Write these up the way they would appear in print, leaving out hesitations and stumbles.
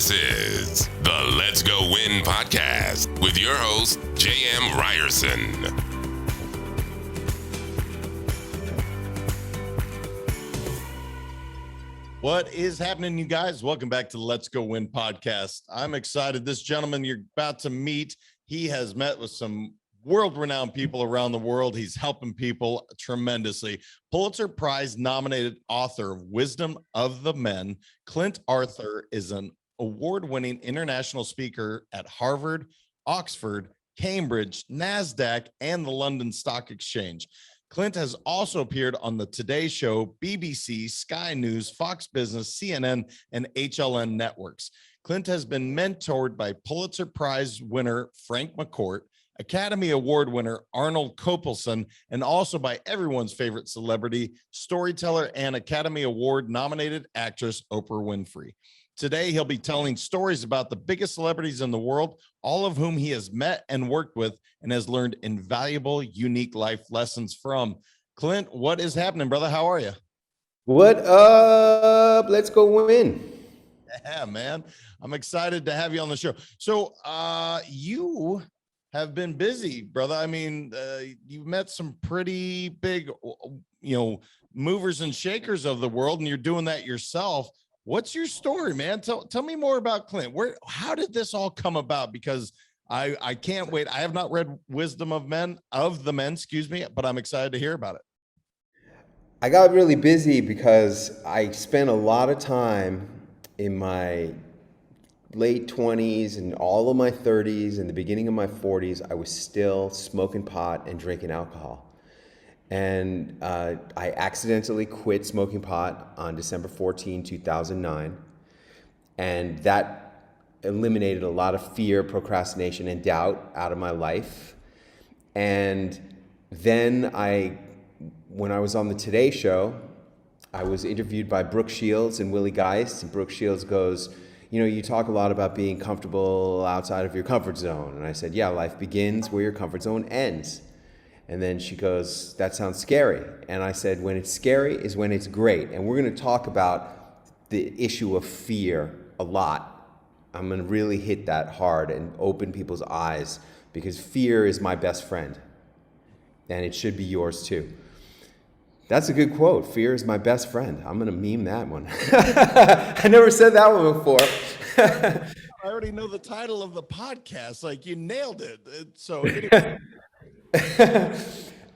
This is the Let's Go Win podcast with your host, J.M. Ryerson. What is happening, you guys? Welcome back to the Let's Go Win podcast. I'm excited. This gentleman you're about to meet, he has met with some world-renowned people around the world. He's helping people tremendously. Pulitzer Prize nominated author of Wisdom of the Men, Clint Arthur, is an award-winning international speaker at Harvard, Oxford, Cambridge, Nasdaq, and the London Stock Exchange. Clint has also appeared on the Today Show, BBC, Sky News, Fox Business, CNN, and HLN networks. Clint has been mentored by Pulitzer Prize winner Frank McCourt, Academy Award winner Arnold Kopelson, and also by everyone's favorite celebrity, storyteller, and Academy Award nominated actress Oprah Winfrey. Today, he'll be telling stories about the biggest celebrities in the world, all of whom he has met and worked with and has learned invaluable, unique life lessons from. Clint, what is happening, brother? How are you? What up? Let's go win. Yeah, man. I'm excited to have you on the show. So you have been busy, brother. I mean, you've met some pretty big, movers and shakers of the world, and you're doing that yourself. What's your story, man? Tell me more about Clint. How did this all come about? Because I can't wait. I have not read Wisdom of the Men, but I'm excited to hear about it. I got really busy because I spent a lot of time in my late 20s and all of my 30s and the beginning of my 40s. I was still smoking pot and drinking alcohol. And I accidentally quit smoking pot on December 14, 2009. And that eliminated a lot of fear, procrastination, and doubt out of my life. And then when I was on the Today Show, I was interviewed by Brooke Shields and Willie Geist. And Brooke Shields goes, you talk a lot about being comfortable outside of your comfort zone. And I said, yeah, life begins where your comfort zone ends. And then she goes, that sounds scary. And I said, when it's scary is when it's great. And we're going to talk about the issue of fear a lot. I'm going to really hit that hard and open people's eyes, because fear is my best friend. And it should be yours too. That's a good quote. Fear is my best friend. I'm going to meme that one. I never said that one before. I already know the title of the podcast. Like, you nailed it. So anyway.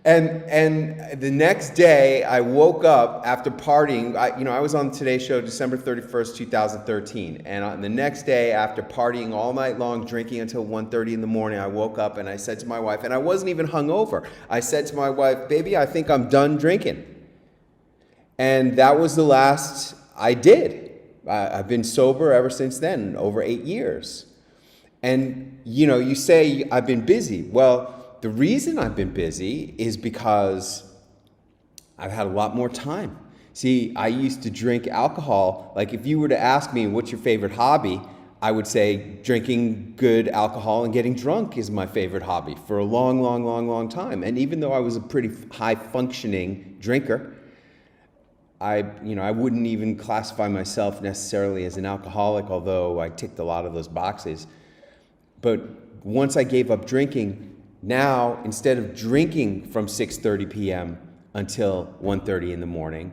And the next day I woke up after partying. I was on the Today Show December 31st, 2013. And on the next day, after partying all night long, drinking until 1:30 in the morning, I woke up and I said to my wife, and I wasn't even hungover. I said to my wife, baby, I think I'm done drinking. And that was the last I did. I've been sober ever since then, over 8 years. And, you say I've been busy. Well, the reason I've been busy is because I've had a lot more time. See, I used to drink alcohol. Like, if you were to ask me, what's your favorite hobby? I would say drinking good alcohol and getting drunk is my favorite hobby for a long, long, long, long time. And even though I was a pretty high functioning drinker, I wouldn't even classify myself necessarily as an alcoholic, although I ticked a lot of those boxes. But once I gave up drinking, now, instead of drinking from 6:30 p.m. until 1:30 in the morning,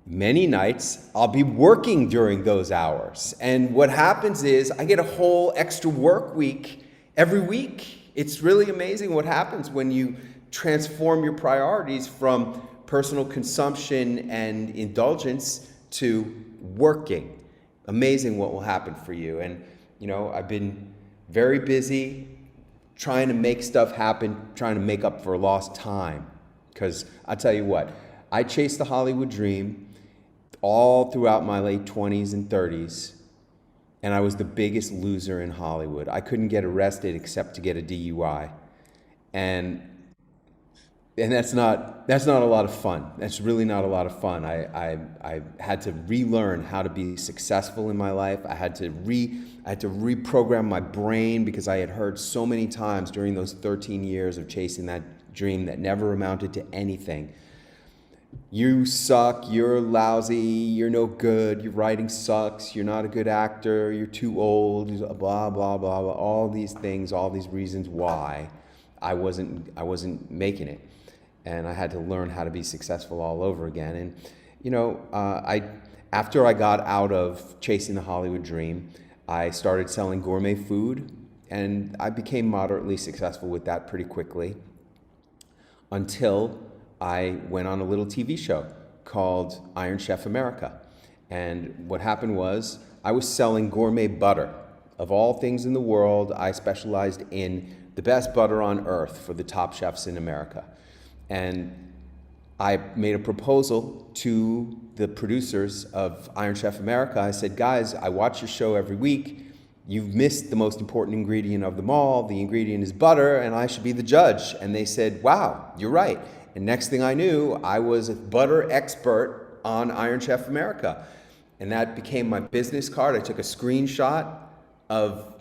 many nights I'll be working during those hours. And what happens is I get a whole extra work week every week. It's really amazing what happens when you transform your priorities from personal consumption and indulgence to working. Amazing what will happen for you. And, I've been very busy trying to make stuff happen, trying to make up for lost time. Because I'll tell you what, I chased the Hollywood dream all throughout my late 20s and 30s, and I was the biggest loser in Hollywood. I couldn't get arrested except to get a DUI. And that's not a lot of fun. That's really not a lot of fun. I had to relearn how to be successful in my life. I had to reprogram my brain, because I had heard so many times during those 13 years of chasing that dream that never amounted to anything. You suck, you're lousy, you're no good, your writing sucks, you're not a good actor, you're too old, blah, blah, blah, blah, all these things, all these reasons why I wasn't making it. And I had to learn how to be successful all over again. And, you know, after I got out of chasing the Hollywood dream, I started selling gourmet food, and I became moderately successful with that pretty quickly until I went on a little TV show called Iron Chef America. And what happened was I was selling gourmet butter. Of all things in the world, I specialized in the best butter on earth for the top chefs in America. And I made a proposal to the producers of Iron Chef America. I said, guys, I watch your show every week. You've missed the most important ingredient of them all. The ingredient is butter, and I should be the judge. And they said, wow, you're right. And next thing I knew, I was a butter expert on Iron Chef America. And that became my business card. I took a screenshot of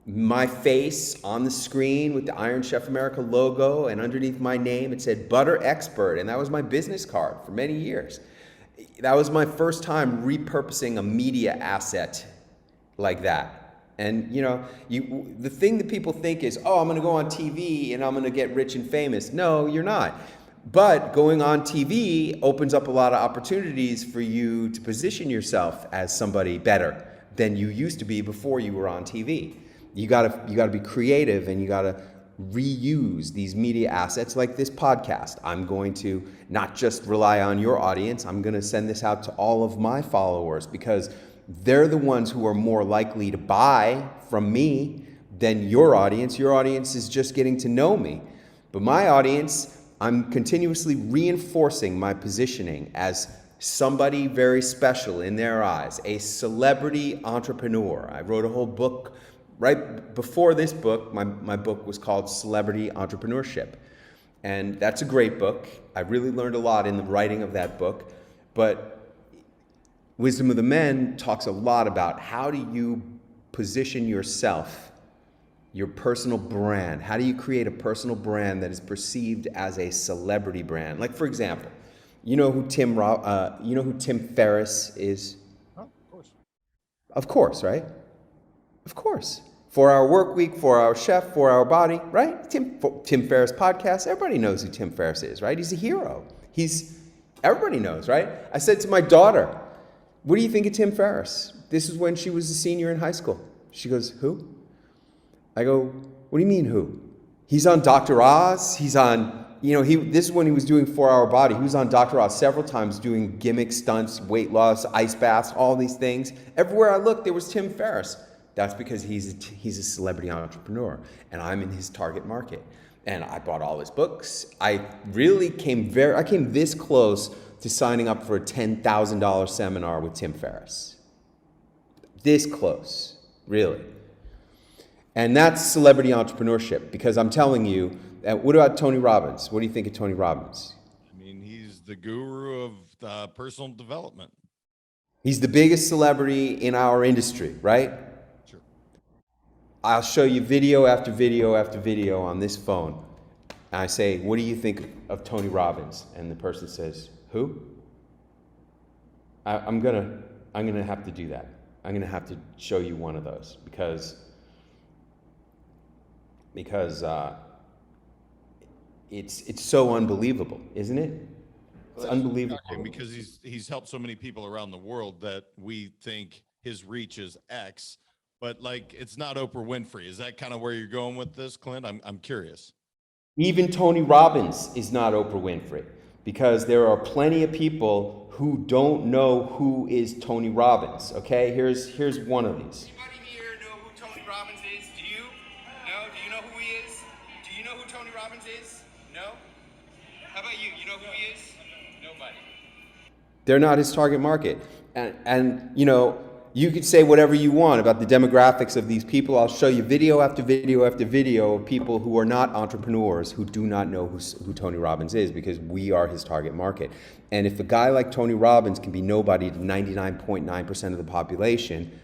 my face on the screen with the Iron Chef America logo, and underneath my name it said butter expert, and that was my business card for many years. That was my first time repurposing a media asset like that. And you know, the thing that people think is, oh, I'm gonna go on TV and I'm gonna get rich and famous. No, you're not. But going on TV opens up a lot of opportunities for you to position yourself as somebody better than you used to be before you were on TV. You gotta be creative, and you gotta reuse these media assets like this podcast. I'm going to not just rely on your audience, I'm gonna send this out to all of my followers, because they're the ones who are more likely to buy from me than your audience. Your audience is just getting to know me. But my audience, I'm continuously reinforcing my positioning as somebody very special in their eyes, a celebrity entrepreneur. I wrote a whole book right before this book. My book was called Celebrity Entrepreneurship. And that's a great book. I really learned a lot in the writing of that book. But Wisdom of the Men talks a lot about how do you position yourself, your personal brand. How do you create a personal brand that is perceived as a celebrity brand? Like, for example, you know who Tim Ferriss is? Oh, of course. Of course, right? Of course. 4-Hour Work Week, 4-Hour Chef, 4-Hour Body, right? Tim Ferriss podcast. Everybody knows who Tim Ferriss is, right? He's a hero. Everybody knows, right? I said to my daughter, what do you think of Tim Ferriss? This is when she was a senior in high school. She goes, who? I go, what do you mean who? He's on Dr. Oz. He's on, this is when he was doing 4-Hour Body. He was on Dr. Oz several times doing gimmick stunts, weight loss, ice baths, all these things. Everywhere I looked, there was Tim Ferriss. That's because he's a celebrity entrepreneur, and I'm in his target market. And I bought all his books. I came this close to signing up for a $10,000 seminar with Tim Ferriss. This close, really. And that's celebrity entrepreneurship, because I'm telling you, what about Tony Robbins? What do you think of Tony Robbins? I mean, he's the guru of personal development. He's the biggest celebrity in our industry, right? Sure. I'll show you video after video after video on this phone. And I say, what do you think of Tony Robbins? And the person says, who? I'm gonna have to do that. I'm gonna have to show you one of those because it's so unbelievable, isn't it? It's unbelievable. Because he's helped so many people around the world that we think his reach is X, but like it's not Oprah Winfrey. Is that kind of where you're going with this, Clint? I'm curious. Even Tony Robbins is not Oprah Winfrey, because there are plenty of people who don't know who is Tony Robbins. Okay, here's one of these. Anybody here know who Tony Robbins is? Do you? No? Do you know who he is? Do you know who Tony Robbins is? No? How about you? You know who he is? Nobody. They're not his target market. And you could say whatever you want about the demographics of these people. I'll show you video after video after video of people who are not entrepreneurs who do not know who Tony Robbins is, because we are his target market. And if a guy like Tony Robbins can be nobody to 99.9% of the population,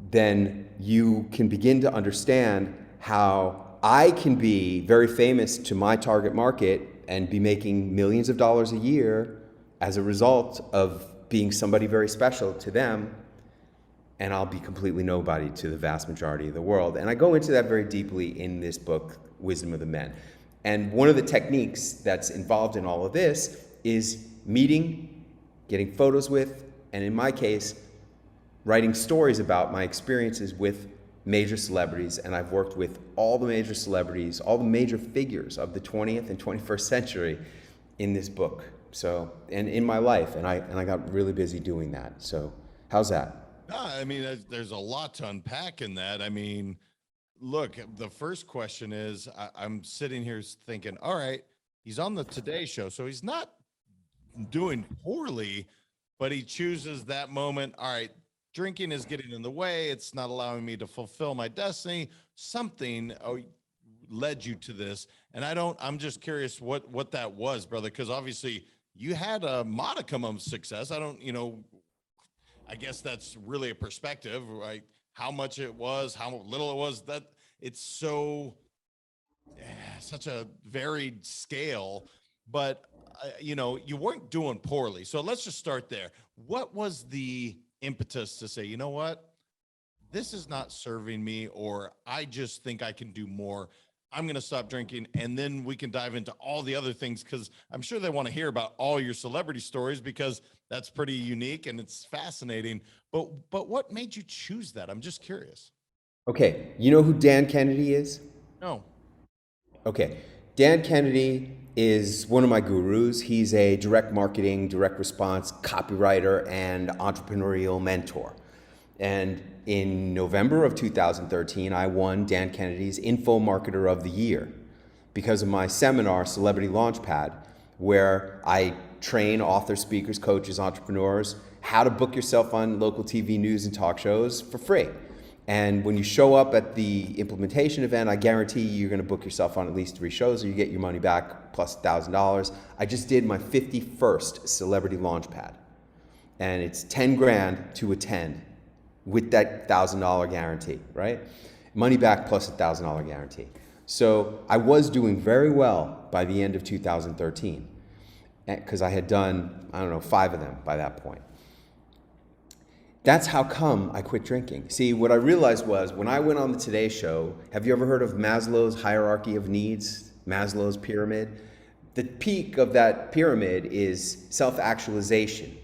then you can begin to understand how I can be very famous to my target market and be making millions of dollars a year as a result of being somebody very special to them, and I'll be completely nobody to the vast majority of the world. And I go into that very deeply in this book, Wisdom of the Men. And one of the techniques that's involved in all of this is meeting, getting photos with, and in my case, writing stories about my experiences with major celebrities. And I've worked with all the major celebrities, all the major figures of the 20th and 21st century in this book. So, and in my life, and I got really busy doing that. So how's that? I mean, there's a lot to unpack in that. I mean, look, the first question is, I'm sitting here thinking, all right, he's on the Today Show, so he's not doing poorly, but he chooses that moment. All right, drinking is getting in the way. It's not allowing me to fulfill my destiny. Something led you to this. And I'm just curious what that was, brother, because obviously you had a modicum of success. I guess that's really a perspective, right? How much it was, how little it was, that it's such a varied scale, but you weren't doing poorly. So let's just start there. What was the impetus to say, you know what, this is not serving me, or I just think I can do more. I'm going to stop drinking, and then we can dive into all the other things, because I'm sure they want to hear about all your celebrity stories, because that's pretty unique and it's fascinating. But what made you choose that? I'm just curious. Okay, you know who Dan Kennedy is? No. Okay, Dan Kennedy is one of my gurus. He's a direct marketing, direct response copywriter and entrepreneurial mentor. And in November of 2013, I won Dan Kennedy's Info Marketer of the Year because of my seminar, Celebrity Launchpad, where I train authors, speakers, coaches, entrepreneurs how to book yourself on local TV news and talk shows for free. And when you show up at the implementation event, I guarantee you're going to book yourself on at least 3 shows, or you get your money back plus $1,000. I just did my 51st Celebrity Launchpad, and it's 10 grand to attend with that $1,000 guarantee, right? Money back plus $1,000 guarantee. So I was doing very well by the end of 2013, because I had done, 5 of them by that point. That's how come I quit drinking. See, what I realized was when I went on the Today Show, have you ever heard of Maslow's hierarchy of needs, Maslow's pyramid? The peak of that pyramid is self-actualization,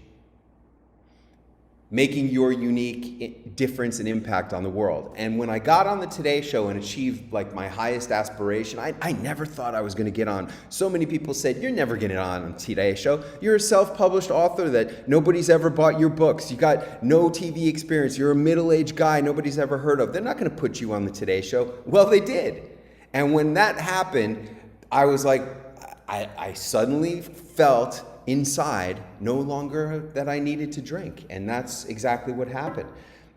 making your unique difference and impact on the world. And when I got on the Today Show and achieved like my highest aspiration, I never thought I was gonna get on. So many people said, you're never getting on Today Show. You're a self-published author that nobody's ever bought your books. You got no TV experience. You're a middle-aged guy nobody's ever heard of. They're not gonna put you on the Today Show. Well, they did. And when that happened, I was like, I suddenly felt inside no longer that I needed to drink, and that's exactly what happened.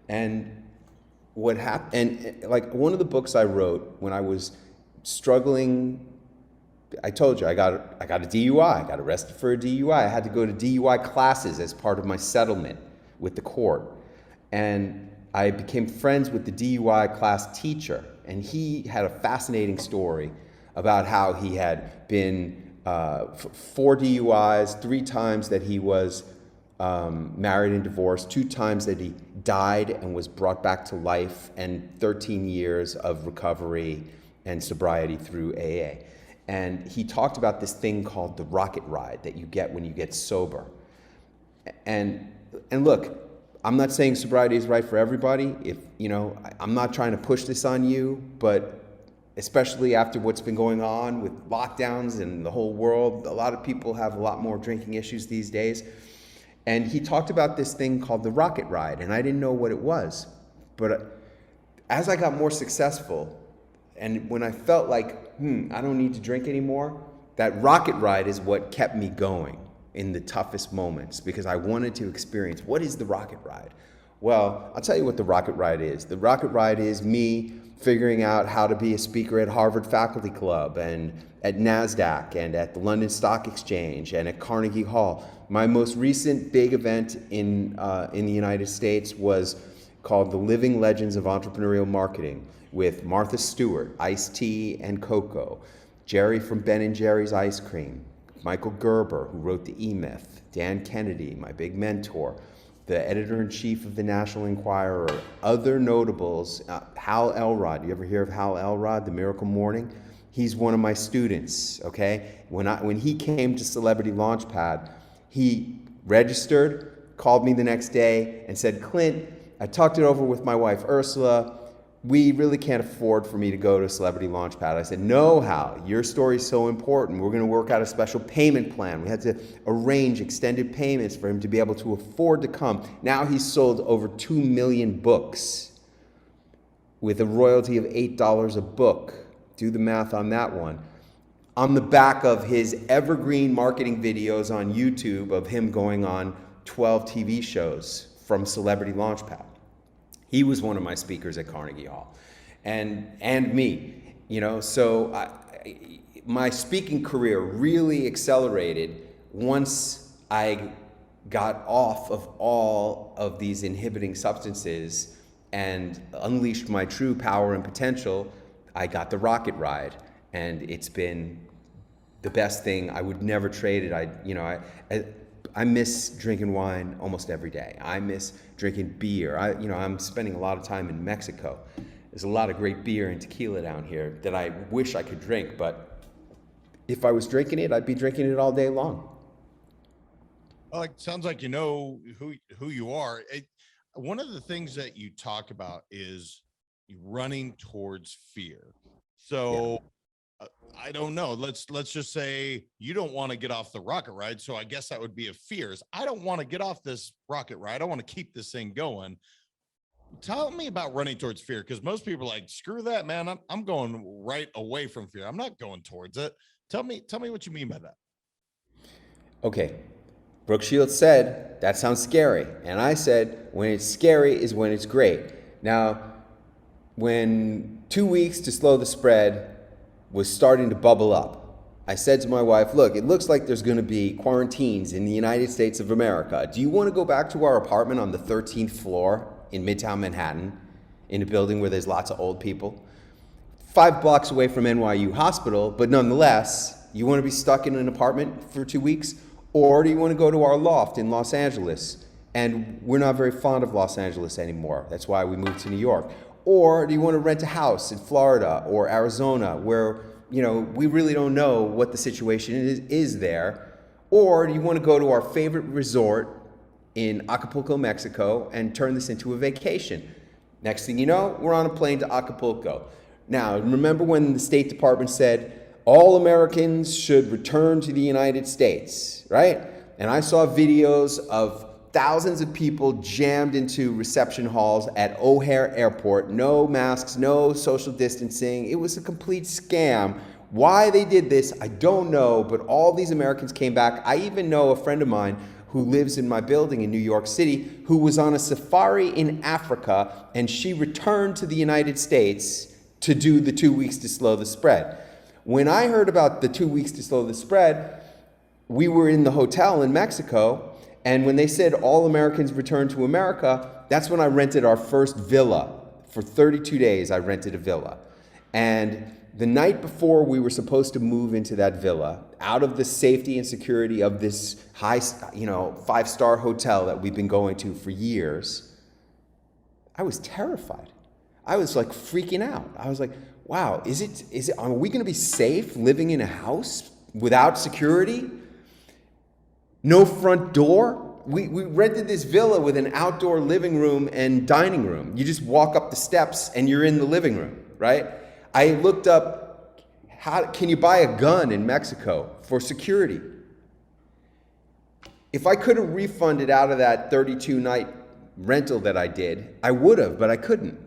And what happened, and like one of the books I wrote when I was struggling, I told you I got a DUI. I got arrested for a DUI. I had to go to DUI classes as part of my settlement with the court, and I became friends with the DUI class teacher, and he had a fascinating story about how he had been 4 DUIs, 3 times that he was married and divorced, 2 times that he died and was brought back to life, and 13 years of recovery and sobriety through AA. And he talked about this thing called the rocket ride that you get when you get sober. And look, I'm not saying sobriety is right for everybody. I'm not trying to push this on you, but especially after what's been going on with lockdowns and the whole world, a lot of people have a lot more drinking issues these days. And he talked about this thing called the rocket ride, and I didn't know what it was. But as I got more successful, and when I felt like, I don't need to drink anymore, that rocket ride is what kept me going in the toughest moments, because I wanted to experience, what is the rocket ride? Well, I'll tell you what the rocket ride is. The rocket ride is me figuring out how to be a speaker at Harvard Faculty Club and at Nasdaq and at the London Stock Exchange and at Carnegie Hall. My most recent big event in the United States was called The Living Legends of Entrepreneurial Marketing with Martha Stewart, Ice-T and Coco, Jerry from Ben & Jerry's Ice Cream, Michael Gerber, who wrote the E-Myth, Dan Kennedy, my big mentor, the editor-in-chief of the National Enquirer, other notables, Hal Elrod. You ever hear of Hal Elrod, the Miracle Morning? He's one of my students, okay? When he came to Celebrity Launchpad, he registered, called me the next day and said, Clint, I talked it over with my wife, Ursula. We really can't afford for me to go to Celebrity Launchpad. I said, no, Hal, your story is so important. We're going to work out a special payment plan. We had to arrange extended payments for him to be able to afford to come. Now he's sold over 2 million books with a royalty of $8 a book. Do the math on that one. On the back of his evergreen marketing videos on YouTube of him going on 12 TV shows from Celebrity Launchpad. He was one of my speakers at Carnegie Hall, and me, so my speaking career really accelerated once I got off of all of these inhibiting substances and unleashed my true power and potential. I got the rocket ride, and it's been the best thing. I would never trade it. I miss drinking wine almost every day. I miss drinking beer. I'm spending a lot of time in Mexico. There's a lot of great beer and tequila down here that I wish I could drink, but if I was drinking it, I'd be drinking it all day long. Well, it sounds like you know who you are. One of the things that you talk about is running towards fear. So. Yeah. I don't know. Let's just say you don't want to get off the rocket ride. So I guess that would be a fears. I don't want to get off this rocket ride. I want to keep this thing going. Tell me about running towards fear, because most people are like, screw that, man. I'm going right away from fear. I'm not going towards it. Tell me what you mean by that. Okay. Brooke Shields said, that sounds scary. And I said, when it's scary is when it's great. Now, when 2 weeks to slow the spread was starting to bubble up, I said to my wife, look, it looks like there's going to be quarantines in the United States of America. Do you want to go back to our apartment on the 13th floor in Midtown Manhattan, in a building where there's lots of old people? 5 blocks away from NYU Hospital, but nonetheless, you want to be stuck in an apartment for 2 weeks? Or do you want to go to our loft in Los Angeles? And we're not very fond of Los Angeles anymore. That's why we moved to New York. Or do you want to rent a house in Florida or Arizona where, we really don't know what the situation is there? Or do you want to go to our favorite resort in Acapulco, Mexico, and turn this into a vacation? Next thing you know, we're on a plane to Acapulco. Now, remember when the State Department said all Americans should return to the United States, right? And I saw videos of thousands of people jammed into reception halls at O'Hare Airport, no masks, no social distancing. It was a complete scam. Why they did this, I don't know, but all these Americans came back. I even know a friend of mine who lives in my building in New York City who was on a safari in Africa, and she returned to the United States to do the 2 weeks to slow the spread. When I heard about the 2 weeks to slow the spread, we were in the hotel in Mexico. And when they said all Americans return to America, that's when I rented our first villa. For 32 days, I rented a villa. And the night before we were supposed to move into that villa, out of the safety and security of this high, 5-star hotel that we've been going to for years, I was terrified. I was like freaking out. I was like, wow, are we going to be safe living in a house without security? No front door. We rented this villa with an outdoor living room and dining room. You just walk up the steps and you're in the living room, right? I looked up, how can you buy a gun in Mexico for security? If I could have refunded out of that 32-night rental that I did, I would have, but I couldn't.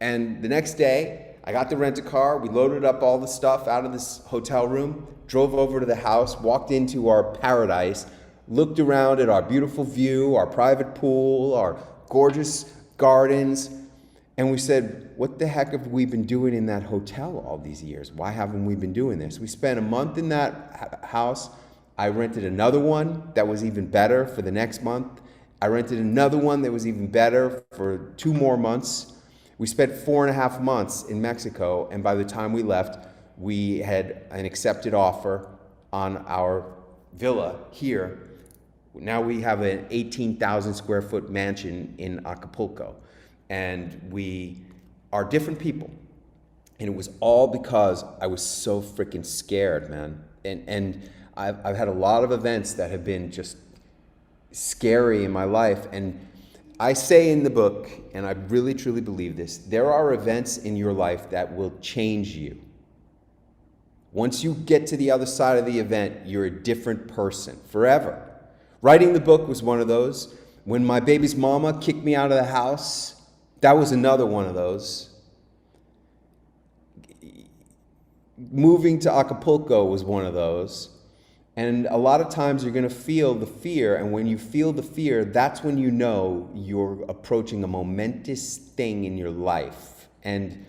And the next day, I got to rent a car. We loaded up all the stuff out of this hotel room, drove over to the house, walked into our paradise, looked around at our beautiful view, our private pool, our gorgeous gardens, and we said, what the heck have we been doing in that hotel all these years? Why haven't we been doing this? We spent a month in that house. I rented another one that was even better for the next month. I rented another one that was even better for 2 more months. We spent 4.5 months in Mexico, and by the time we left, we had an accepted offer on our villa here. Now we have an 18,000 square foot mansion in Acapulco, and we are different people. And it was all because I was so freaking scared, man. And I've had a lot of events that have been just scary in my life. And I say in the book, and I really truly believe this, there are events in your life that will change you. Once you get to the other side of the event, you're a different person forever. Writing the book was one of those. When my baby's mama kicked me out of the house, that was another one of those. Moving to Acapulco was one of those. And a lot of times you're going to feel the fear, and when you feel the fear, that's when you know you're approaching a momentous thing in your life. And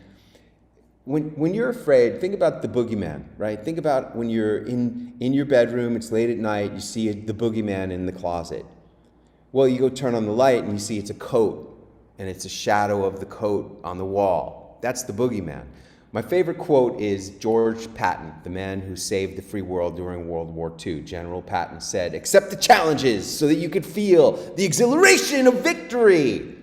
when you're afraid, think about the boogeyman, right? Think about when you're in your bedroom, it's late at night, you see the boogeyman in the closet. Well, you go turn on the light and you see it's a coat, and it's a shadow of the coat on the wall. That's the boogeyman. My favorite quote is George Patton, the man who saved the free world during World War II. General Patton said, "Accept the challenges so that you could feel the exhilaration of victory."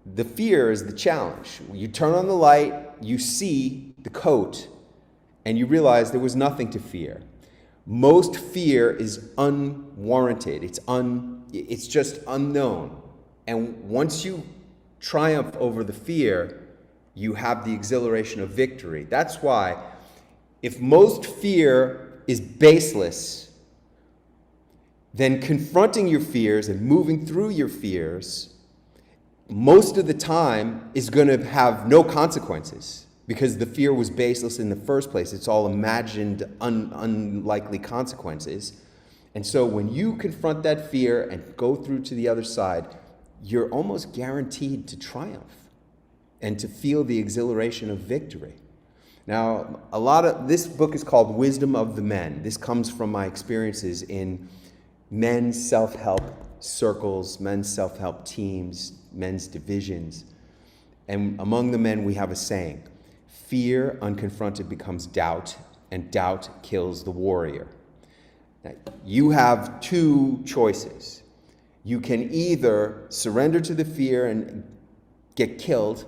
The fear is the challenge. You turn on the light, you see the coat, and you realize there was nothing to fear. Most fear is unwarranted. It's just unknown. And once you triumph over the fear, you have the exhilaration of victory. That's why if most fear is baseless, then confronting your fears and moving through your fears most of the time is going to have no consequences because the fear was baseless in the first place. It's all imagined unlikely consequences. And so when you confront that fear and go through to the other side, you're almost guaranteed to triumph and to feel the exhilaration of victory. Now, this book is called Wisdom of the Men. This comes from my experiences in men's self-help circles, men's self-help teams, men's divisions. And among the men, we have a saying: fear unconfronted becomes doubt, and doubt kills the warrior. Now, you have two choices. You can either surrender to the fear and get killed,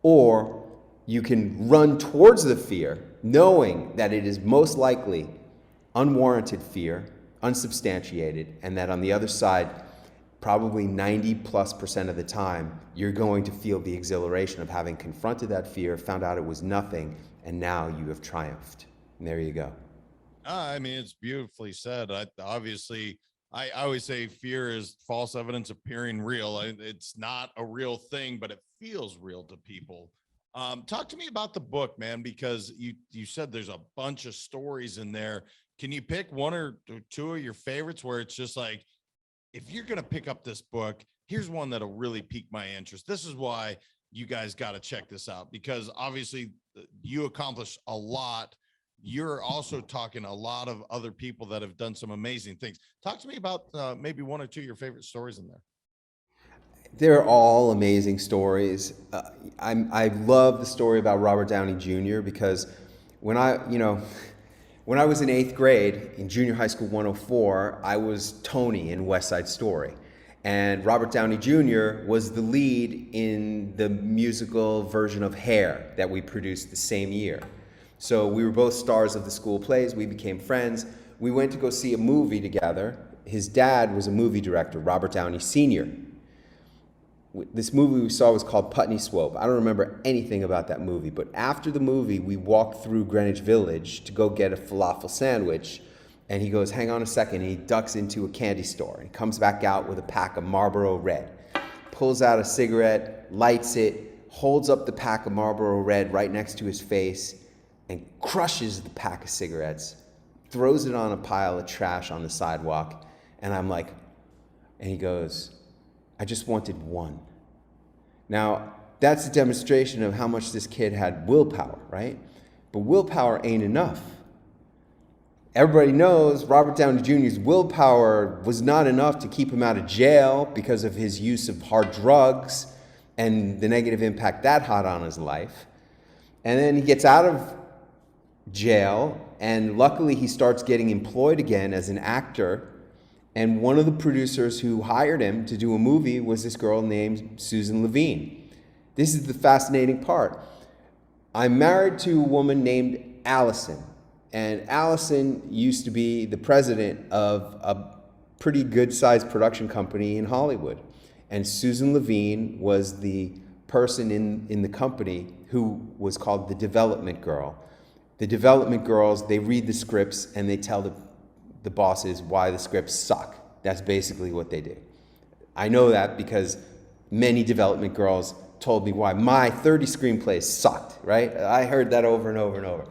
or you can run towards the fear, knowing that it is most likely unwarranted fear, unsubstantiated, and that on the other side, probably 90+% of the time, you're going to feel the exhilaration of having confronted that fear, found out it was nothing, and now you have triumphed. And there you go. I mean, it's beautifully said. I always say fear is false evidence appearing real. It's not a real thing, but it feels real to people. Talk to me about the book, man, because you said there's a bunch of stories in there. Can you pick one or two of your favorites where it's just like, if you're going to pick up this book, here's one that'll really pique my interest. This is why you guys got to check this out, because obviously you accomplish a lot. You're also talking a lot of other people that have done some amazing things. Talk to me about maybe one or two of your favorite stories in there. They're all amazing stories. I love the story about Robert Downey Jr. because when I was in 8th grade in junior high school 104, I was Tony in West Side Story. And Robert Downey Jr. was the lead in the musical version of Hair that we produced the same year. So we were both stars of the school plays. We became friends. We went to go see a movie together. His dad was a movie director, Robert Downey Sr. This movie we saw was called Putney Swope. I don't remember anything about that movie, but after the movie, we walked through Greenwich Village to go get a falafel sandwich, and he goes, "Hang on a second," and he ducks into a candy store and comes back out with a pack of Marlboro Red, pulls out a cigarette, lights it, holds up the pack of Marlboro Red right next to his face, and crushes the pack of cigarettes, throws it on a pile of trash on the sidewalk, and I'm like, and he goes, "I just wanted one." Now, that's a demonstration of how much this kid had willpower, right? But willpower ain't enough. Everybody knows Robert Downey Jr.'s willpower was not enough to keep him out of jail because of his use of hard drugs and the negative impact that had on his life. And then he gets out of jail, and luckily he starts getting employed again as an actor. And one of the producers who hired him to do a movie was this girl named Susan Levine. This is the fascinating part. I'm married to a woman named Allison. And Allison used to be the president of a pretty good-sized production company in Hollywood. And Susan Levine was the person in the company who was called the development girl. The development girls, they read the scripts and they tell the bosses why the scripts suck. That's basically what they do. I know that because many development girls told me why my 30 screenplays sucked, right? I heard that over and over and over.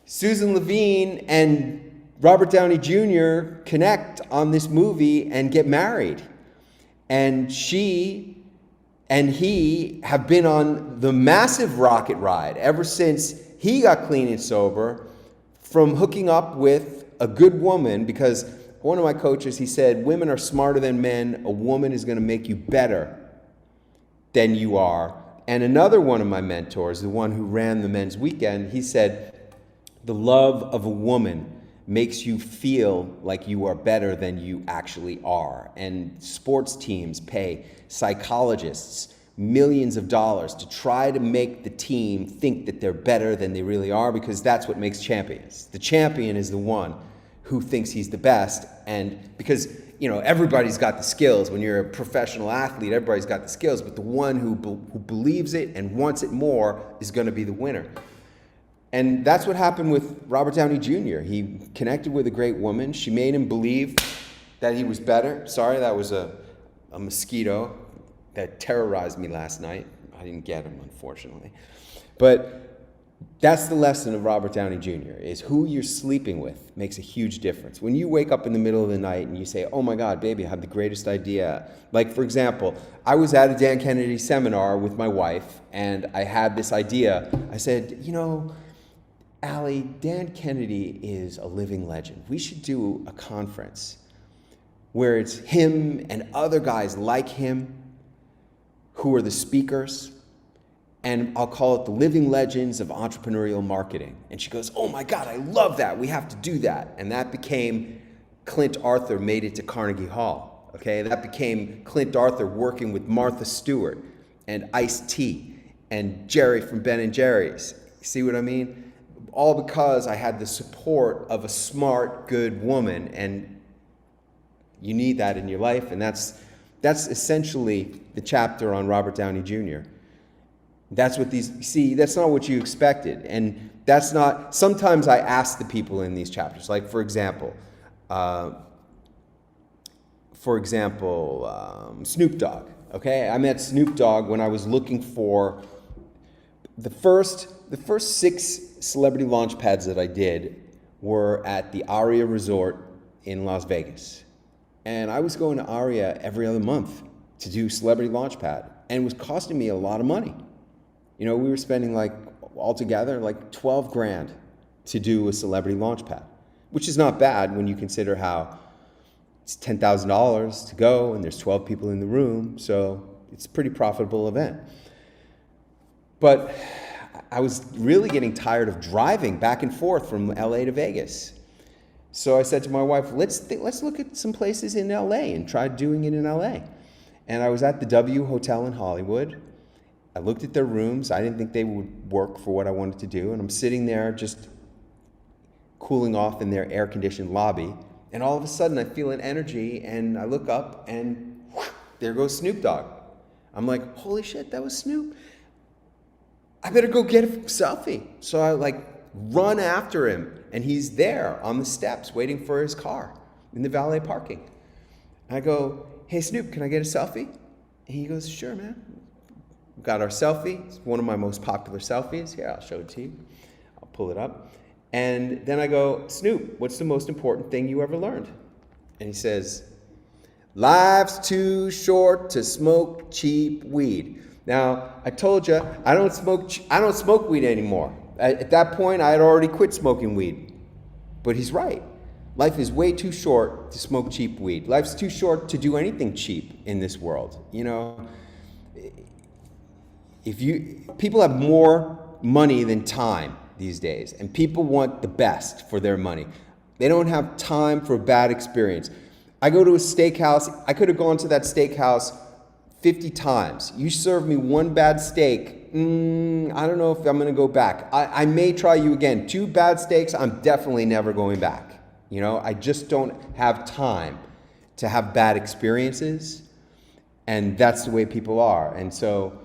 Susan Levine and Robert Downey Jr. connect on this movie and get married. And she and he have been on the massive rocket ride ever since he got clean and sober from hooking up with a good woman, because one of my coaches, he said, women are smarter than men. A woman is going to make you better than you are. And another one of my mentors, the one who ran the men's weekend, he said, the love of a woman makes you feel like you are better than you actually are. And sports teams pay psychologists millions of dollars to try to make the team think that they're better than they really are, because that's what makes champions. The champion is the one who thinks he's the best, and because everybody's got the skills. When you're a professional athlete, everybody's got the skills, but the one who believes it and wants it more is going to be the winner. And that's what happened with Robert Downey Jr. He connected with a great woman. She made him believe that he was better. Sorry, that was a mosquito that terrorized me last night. I didn't get him, unfortunately. But that's the lesson of Robert Downey Jr. is who you're sleeping with makes a huge difference. When you wake up in the middle of the night and you say, oh my God, baby, I have the greatest idea. Like, for example, I was at a Dan Kennedy seminar with my wife, and I had this idea. I said, Allie, Dan Kennedy is a living legend. We should do a conference where it's him and other guys like him who are the speakers, and I'll call it the living legends of entrepreneurial marketing. And she goes, oh my God, I love that. We have to do that. And that became Clint Arthur made it to Carnegie Hall. Okay, that became Clint Arthur working with Martha Stewart and Ice-T and Jerry from Ben & Jerry's. See what I mean? All because I had the support of a smart, good woman, and you need that in your life, and that's essentially the chapter on Robert Downey Jr. That's what that's not what you expected. And that's not, sometimes I ask the people in these chapters, like for example, Snoop Dogg, okay? I met Snoop Dogg when I was looking for the first 6 celebrity launch pads that I did were at the Aria Resort in Las Vegas. And I was going to Aria every other month to do celebrity launch pad, and it was costing me a lot of money. We were spending altogether $12 grand to do a celebrity launch pad, which is not bad when you consider how it's $10,000 to go and there's 12 people in the room, so it's a pretty profitable event. But I was really getting tired of driving back and forth from LA to Vegas. So I said to my wife, let's look at some places in LA and try doing it in LA. And I was at the W Hotel in Hollywood. I looked at their rooms. I didn't think they would work for what I wanted to do. And I'm sitting there just cooling off in their air-conditioned lobby. And all of a sudden I feel an energy, and I look up, and there goes Snoop Dogg. I'm like, holy shit, that was Snoop. I better go get a selfie. So I run after him, and he's there on the steps waiting for his car in the valet parking. I go, hey Snoop, can I get a selfie? And he goes, sure, man. We got our selfie. It's one of my most popular selfies. Here, I'll show it to you. I'll pull it up. And then I go, Snoop, what's the most important thing you ever learned? And he says, life's too short to smoke cheap weed. Now, I told you, I don't smoke weed anymore. At that point, I had already quit smoking weed. But he's right. Life is way too short to smoke cheap weed. Life's too short to do anything cheap in this world. People have more money than time these days, and people want the best for their money. They don't have time for a bad experience. I go to a steakhouse. I could have gone to that steakhouse 50 times. You serve me one bad steak, I don't know if I'm gonna go back. I may try you again. 2 bad steaks, I'm definitely never going back. You know, I just don't have time to have bad experiences, and that's the way people are. And so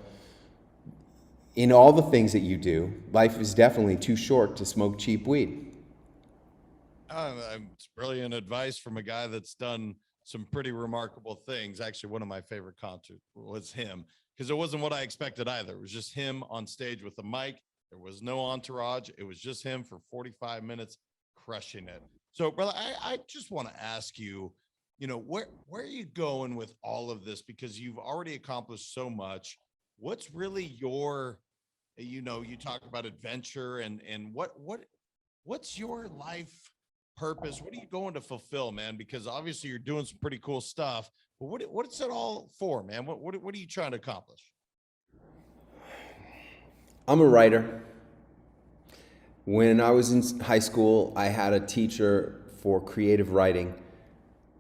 in all the things that you do, life is definitely too short to smoke cheap weed. It's brilliant advice from a guy that's done some pretty remarkable things. Actually, one of my favorite concerts was him, because it wasn't what I expected either. It was just him on stage with a mic. There was no entourage. It was just him for 45 minutes crushing it. So, brother, I just want to ask you, you know, where are you going with all of this? Because you've already accomplished so much. What's really your, you know, you talk about adventure and what's your life purpose? What are you going to fulfill, man? Because obviously you're doing some pretty cool stuff, but what's it all for, man? What are you trying to accomplish? I'm a writer. When I was in high school, I had a teacher for creative writing.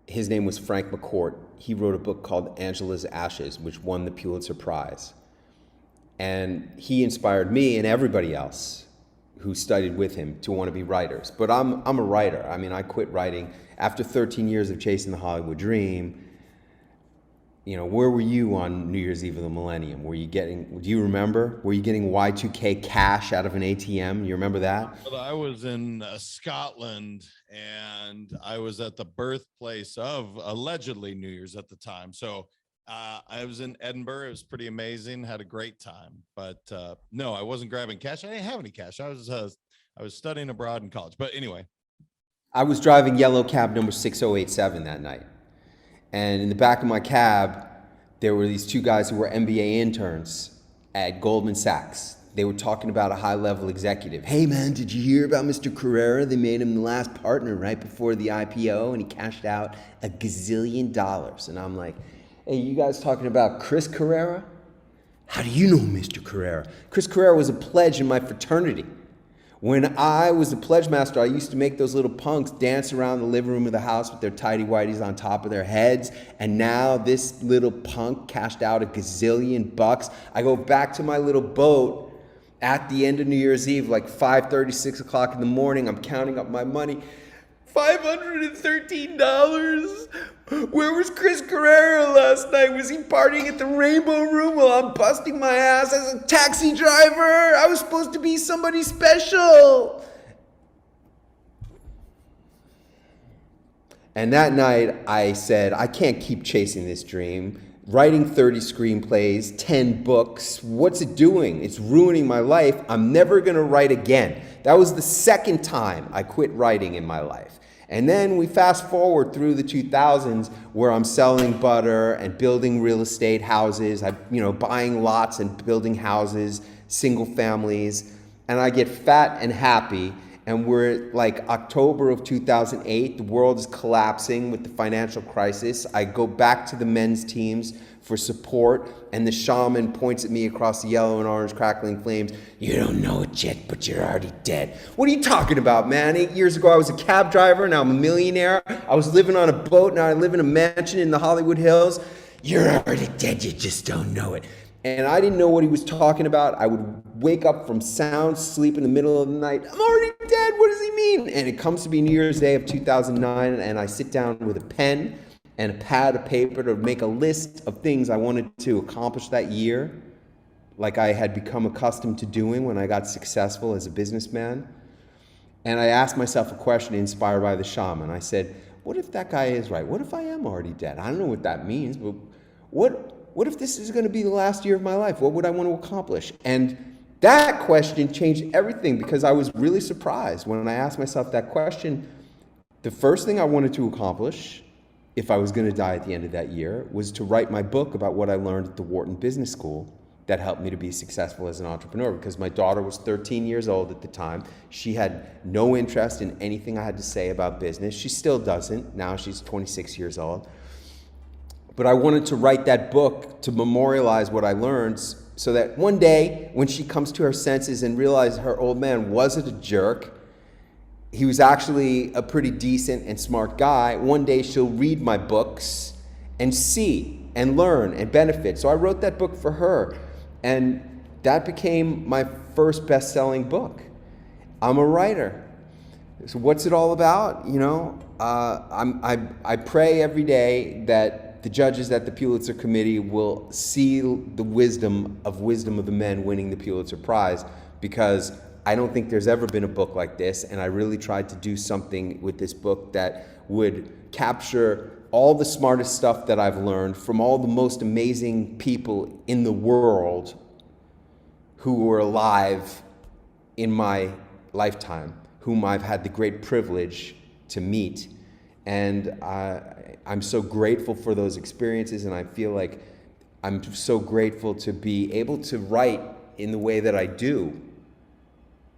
His name was Frank McCourt. He wrote a book called Angela's Ashes, which won the Pulitzer Prize. And he inspired me and everybody else who studied with him to want to be writers. But I'm a writer. I mean, I quit writing after 13 years of chasing the Hollywood dream. You know, where were you on New Year's Eve of the millennium? Were you getting, do you remember? Were you getting Y2K cash out of an ATM? You remember that? Well, I was in Scotland, and I was at the birthplace of allegedly New Year's at the time. So I was in Edinburgh. It was pretty amazing. Had a great time, but no, I wasn't grabbing cash. I didn't have any cash. I was studying abroad in college. But anyway, I was driving yellow cab number 6087 that night, and in the back of my cab, there were these 2 guys who were MBA interns at Goldman Sachs. They were talking about a high-level executive. Hey, man, did you hear about Mr. Carrera? They made him the last partner right before the IPO, and he cashed out $1 gazillion. And I'm like, hey, you guys talking about Chris Carrera? How do you know Mr. Carrera? Chris Carrera was a pledge in my fraternity. When I was a pledge master, I used to make those little punks dance around the living room of the house with their tighty whities on top of their heads. And now this little punk cashed out $1 gazillion. I go back to my little boat at the end of New Year's Eve, like 5:30, 6 o'clock in the morning. I'm counting up my money. $513. Where was Chris Carrera last night? Was he partying at the Rainbow Room while I'm busting my ass as a taxi driver? I was supposed to be somebody special. And that night I said, I can't keep chasing this dream. Writing 30 screenplays, 10 books, what's it doing? It's ruining my life. I'm never gonna write again. That was the second time I quit writing in my life. And then we fast forward through the 2000s, where I'm selling butter and building real estate houses. Buying lots and building houses, single families, and I get fat and happy. And we're like October of 2008, the world is collapsing with the financial crisis. I go back to the men's teams for support, and the shaman points at me across the yellow and orange crackling flames. You don't know it yet, but you're already dead. What are you talking about, man? 8 years ago, I was a cab driver, now I'm a millionaire. I was living on a boat, now I live in a mansion in the Hollywood Hills. You're already dead, you just don't know it. And I didn't know what he was talking about. I would wake up from sound sleep in the middle of the night. I'm already dead, what does he mean? And it comes to be New Year's Day of 2009, and I sit down with a pen and a pad of paper to make a list of things I wanted to accomplish that year, like I had become accustomed to doing when I got successful as a businessman. And I asked myself a question inspired by the shaman. I said, what if that guy is right? What if I am already dead? I don't know what that means, but what if this is going to be the last year of my life? What would I want to accomplish? And that question changed everything, because I was really surprised when I asked myself that question. The first thing I wanted to accomplish, if I was going to die at the end of that year, was to write my book about what I learned at the Wharton Business School that helped me to be successful as an entrepreneur, because my daughter was 13 years old at the time. She had no interest in anything I had to say about business. She still doesn't. Now she's 26 years old. But I wanted to write that book to memorialize what I learned so that one day when she comes to her senses and realizes her old man wasn't a jerk, he was actually a pretty decent and smart guy, one day she'll read my books and see and learn and benefit. So I wrote that book for her, and that became my first best-selling book. I'm a writer. So what's it all about? You know, I pray every day that the judges at the Pulitzer Committee will see the wisdom of the men winning the Pulitzer Prize, because I don't think there's ever been a book like this, and I really tried to do something with this book that would capture all the smartest stuff that I've learned from all the most amazing people in the world who were alive in my lifetime, whom I've had the great privilege to meet. And I'm so grateful for those experiences, and I feel like I'm so grateful to be able to write in the way that I do,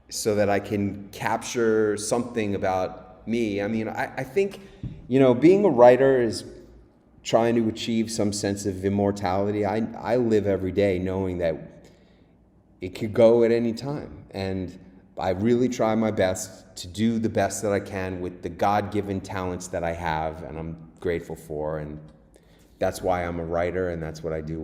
so that I can capture something about me. I mean, I think, you know, being a writer is trying to achieve some sense of immortality. I live every day knowing that it could go at any time. And I really try my best to do the best that I can with the God-given talents that I have, and I'm grateful for. And that's why I'm a writer, and that's what I do.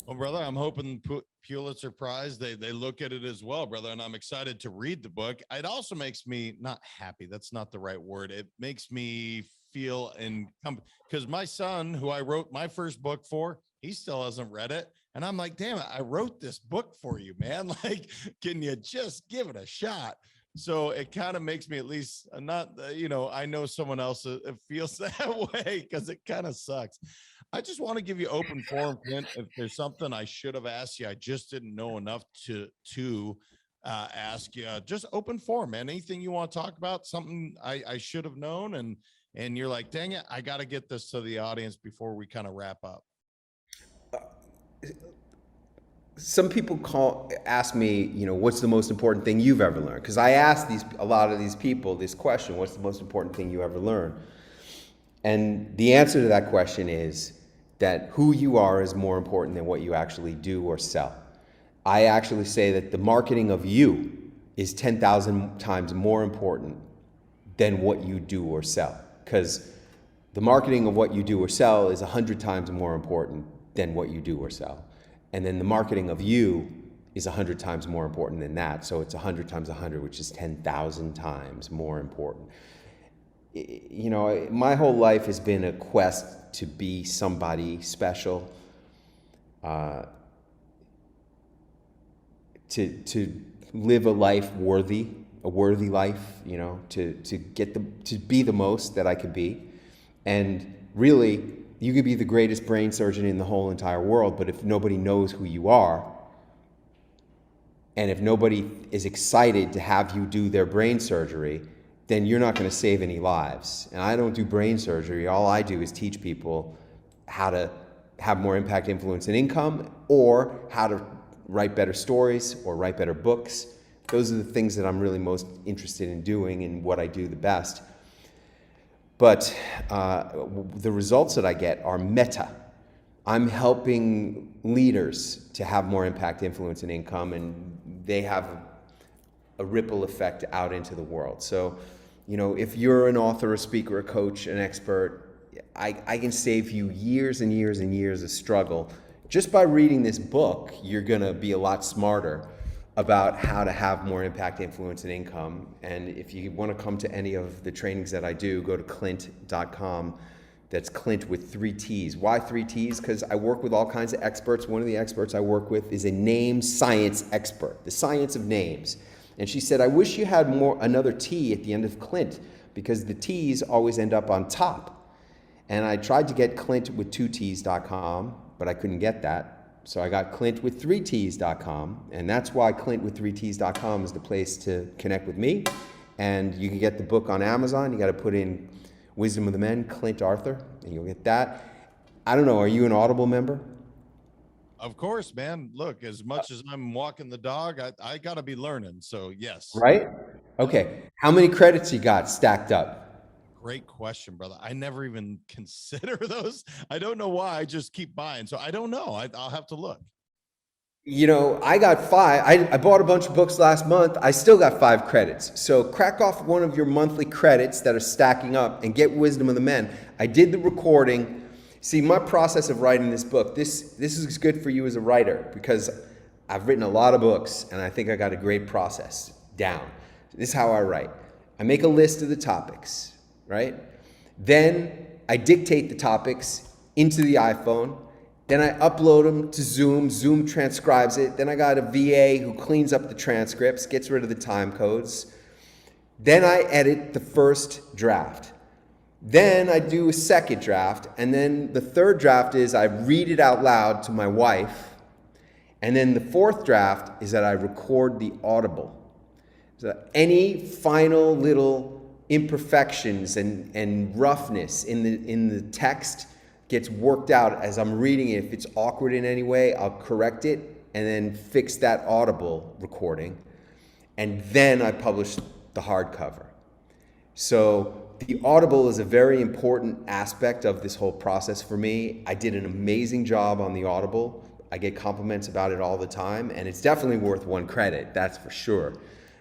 Well, brother, I'm hoping Pulitzer Prize, they look at it as well, brother, and I'm excited to read the book. It also makes me not happy. That's not the right word. It makes me feel because my son, who I wrote my first book for, he still hasn't read it. And I'm like, damn it, I wrote this book for you, man. Like, can you just give it a shot? So it kind of makes me at least not, you know, I know someone else feels that way, because it kind of sucks. I just want to give you open forum, Clint. If there's something I should have asked you, I just didn't know enough to ask you. Just open forum, man. Anything you want to talk about, something I should have known, and you're like, dang it, I got to get this to the audience before we kind of wrap up. Some people ask me, you know, what's the most important thing you've ever learned? Because I ask a lot of these people this question: what's the most important thing you ever learned? And the answer to that question is that who you are is more important than what you actually do or sell. I actually say that the marketing of you is 10,000 times more important than what you do or sell, because the marketing of what you do or sell is 100 times more important than what you do or sell. And then the marketing of you is 100 times more important than that. So it's 100 times 100, which is 10,000 times more important. You know, my whole life has been a quest to be somebody special, to live a life worthy, a worthy life, you know, to be the most that I could be. And really, you could be the greatest brain surgeon in the whole entire world, but if nobody knows who you are, and if nobody is excited to have you do their brain surgery, then you're not going to save any lives. And I don't do brain surgery. All I do is teach people how to have more impact, influence, and income, or how to write better stories or write better books. Those are the things that I'm really most interested in doing and what I do the best. But the results that I get are meta. I'm helping leaders to have more impact, influence, and income, and they have a ripple effect out into the world. So, you know, if you're an author, a speaker, a coach, an expert, I can save you years and years and years of struggle. Just by reading this book, you're gonna be a lot smarter about how to have more impact, influence, and income. And if you want to come to any of the trainings that I do, go to clint.com. That's Clint with 3 T's. Why 3 T's? Because I work with all kinds of experts. One of the experts I work with is a name science expert, the science of names. And she said, I wish you had another T at the end of Clint, because the T's always end up on top. And I tried to get Clint with 2T's.com, but I couldn't get that. So I got Clint with 3T's.com, and that's why Clint with 3T's.com is the place to connect with me. And you can get the book on Amazon. You got to put in Wisdom of the Men, Clint Arthur, and you'll get that. I don't know, are you an Audible member? Of course, man. Look, as much as I'm walking the dog, I got to be learning. So yes. Right? Okay. How many credits you got stacked up? great question, brother. I never even consider those. I don't know why. I just keep buying. So I don't know. I'll have to look. You know, I got 5. I bought a bunch of books last month. I still got 5 credits. So crack off one of your monthly credits that are stacking up and get Wisdom of the Men. I did the recording. See, my process of writing this book, this is good for you as a writer, because I've written a lot of books and I think I got a great process down. This is how I write. I make a list of the topics, right? Then I dictate the topics into the iPhone. Then I upload them to Zoom. Zoom transcribes it. Then I got a VA who cleans up the transcripts, gets rid of the time codes. Then I edit the first draft. Then I do a second draft. And then the third draft is I read it out loud to my wife. And then the fourth draft is that I record the audible. So any final little imperfections and roughness in the text gets worked out as I'm reading it. If it's awkward in any way, I'll correct it and then fix that audible recording. And then I publish the hardcover. So the audible is a very important aspect of this whole process for me. I did an amazing job on the audible. I get compliments about it all the time, and it's definitely worth 1 credit, that's for sure.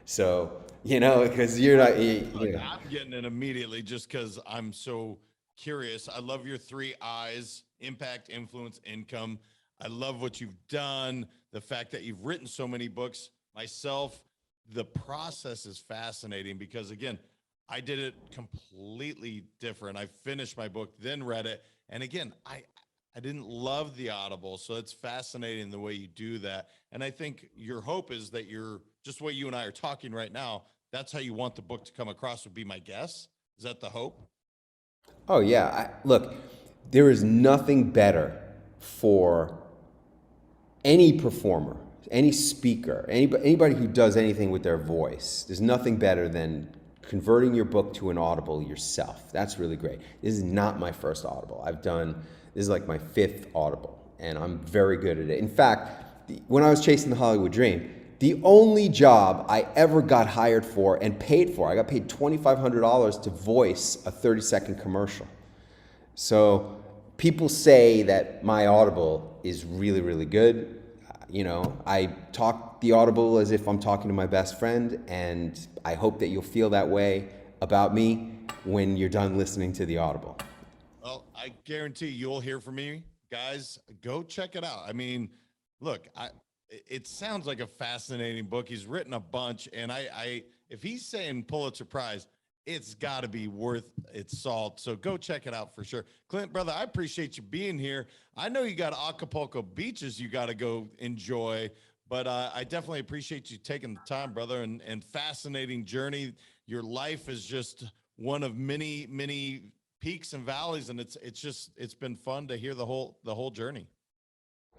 So, you know, because you're not... I'm getting it immediately just because I'm so curious. I love your 3 I's: impact, influence, income. I love what you've done, the fact that you've written so many books. Myself, the process is fascinating because, again, I did it completely different. I finished my book, then read it. And again, I didn't love the audible. So it's fascinating the way you do that. And I think your hope is that you're just what you and I are talking right now. That's how you want the book to come across, would be my guess. Is that the hope? Oh, yeah. Look, there is nothing better for any performer, any speaker, anybody who does anything with their voice. There's nothing better than converting your book to an audible yourself. That's really great. This is not my first audible. This is like my 5th audible, and I'm very good at it. In fact, when I was chasing the Hollywood dream, the only job I ever got hired for and paid for, I got paid $2,500 to voice a 30-second commercial. So people say that my audible is really, really good. You know, I talk the audible as if I'm talking to my best friend, and I hope that you'll feel that way about me when you're done listening to the audible. Well, I guarantee you'll hear from me. Guys, go check it out. I mean, look, it sounds like a fascinating book. He's written a bunch, and if he's saying Pulitzer Prize, it's got to be worth its salt. So go check it out for sure. Clint, brother, I appreciate you being here. I know you got Acapulco beaches you got to go enjoy, but I definitely appreciate you taking the time, brother, and fascinating journey. Your life is just one of many, many peaks and valleys, and it's been fun to hear the whole journey.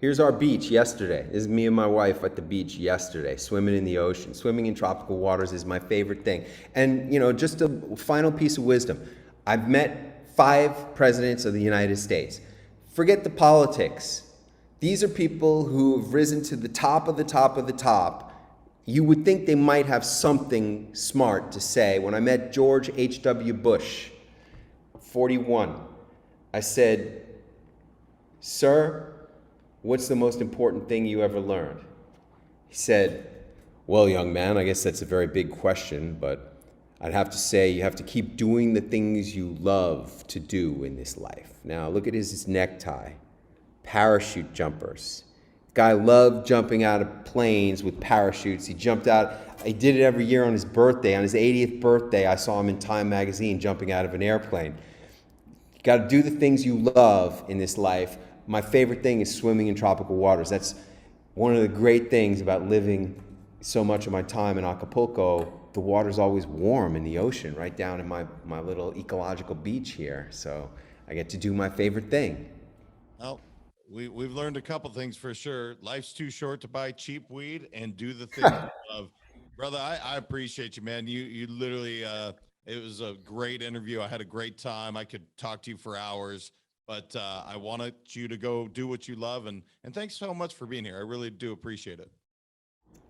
Here's our beach yesterday. This is me and my wife at the beach yesterday, swimming in the ocean. Swimming in tropical waters is my favorite thing. And, you know, just a final piece of wisdom. I've met 5 presidents of the United States. Forget the politics. These are people who have risen to the top of the top of the top. You would think they might have something smart to say. When I met George H.W. Bush, 41, I said, "Sir, what's the most important thing you ever learned?" He said, "Well, young man, I guess that's a very big question, but I'd have to say you have to keep doing the things you love to do in this life." Now, look at his necktie. Parachute jumpers. Guy loved jumping out of planes with parachutes. He jumped out. He did it every year on his birthday. On his 80th birthday, I saw him in Time magazine jumping out of an airplane. You got to do the things you love in this life. My favorite thing is swimming in tropical waters. That's one of the great things about living so much of my time in Acapulco. The water's always warm in the ocean, right down in my little ecological beach here. So I get to do my favorite thing. Well, we've learned a couple things for sure. Life's too short to buy cheap weed, and do the thing you love. Brother, I appreciate you, man. You literally, it was a great interview. I had a great time. I could talk to you for hours. But I wanted you to go do what you love. And thanks so much for being here. I really do appreciate it.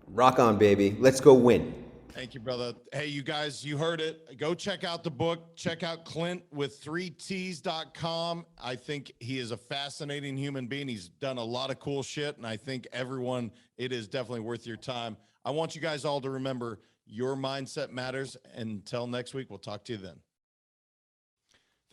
Rock on, baby. Let's go win. Thank you, brother. Hey, you guys, you heard it. Go check out the book. Check out Clint with 3ts.com. I think he is a fascinating human being. He's done a lot of cool shit, and I think everyone, it is definitely worth your time. I want you guys all to remember your mindset matters. Until next week, we'll talk to you then.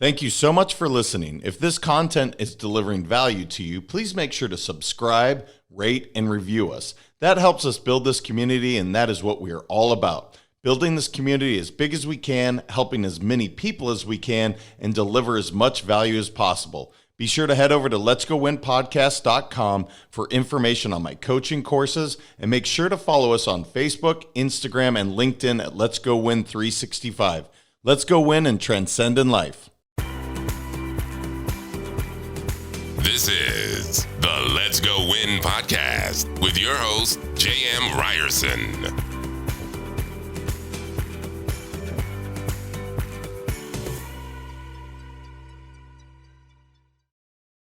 Thank you so much for listening. If this content is delivering value to you, please make sure to subscribe, rate, and review us. That helps us build this community, and that is what we are all about. Building this community as big as we can, helping as many people as we can, and deliver as much value as possible. Be sure to head over to letsgowinpodcast.com for information on my coaching courses, and make sure to follow us on Facebook, Instagram, and LinkedIn at Let's Go Win 365. Let's go win and transcend in life. This is the Let's Go Win podcast with your host, J.M. Ryerson.